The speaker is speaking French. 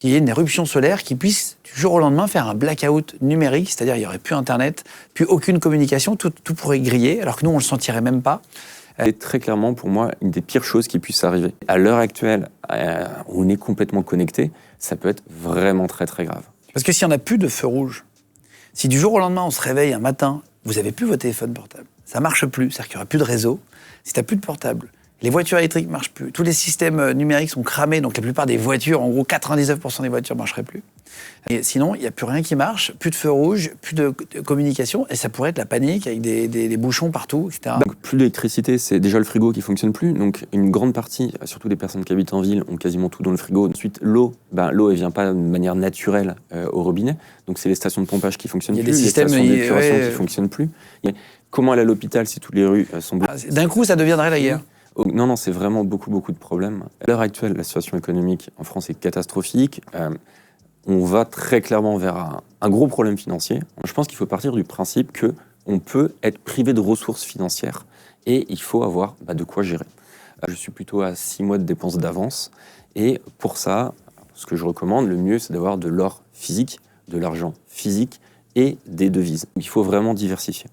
qu'il y ait une éruption solaire qui puisse du jour au lendemain faire un blackout numérique, c'est-à-dire il n'y aurait plus Internet, plus aucune communication, tout pourrait griller, alors que nous on ne le sentirait même pas. C'est très clairement pour moi une des pires choses qui puissent arriver. À l'heure actuelle, où on est complètement connecté, ça peut être vraiment très très grave. Parce que s'il n'y en a plus de feu rouge, si du jour au lendemain on se réveille un matin, vous n'avez plus votre téléphone portable, ça ne marche plus, c'est-à-dire qu'il n'y aura plus de réseau, si tu n'as plus de portable, les voitures électriques ne marchent plus, tous les systèmes numériques sont cramés, donc la plupart des voitures, en gros 99% des voitures ne marcheraient plus. Et sinon, il n'y a plus rien qui marche, plus de feu rouge, plus de communication, et ça pourrait être la panique avec des bouchons partout, etc. Donc plus d'électricité, c'est déjà le frigo qui ne fonctionne plus. Donc une grande partie, surtout des personnes qui habitent en ville, ont quasiment tout dans le frigo. Ensuite, l'eau, l'eau elle ne vient pas de manière naturelle au robinet. Donc c'est les stations de pompage qui ne fonctionnent plus, des systèmes, les stations d'épuration qui ne fonctionnent plus. Comment aller à l'hôpital si toutes les rues sont bloquées? D'un coup, ça deviendrait la guerre. Non, c'est vraiment beaucoup de problèmes. À l'heure actuelle, la situation économique en France est catastrophique. On va très clairement vers un gros problème financier. Je pense qu'il faut partir du principe qu'on peut être privé de ressources financières et il faut avoir de quoi gérer. Je suis plutôt à 6 mois de dépenses d'avance et pour ça, ce que je recommande, le mieux, c'est d'avoir de l'or physique, de l'argent physique et des devises. Il faut vraiment diversifier.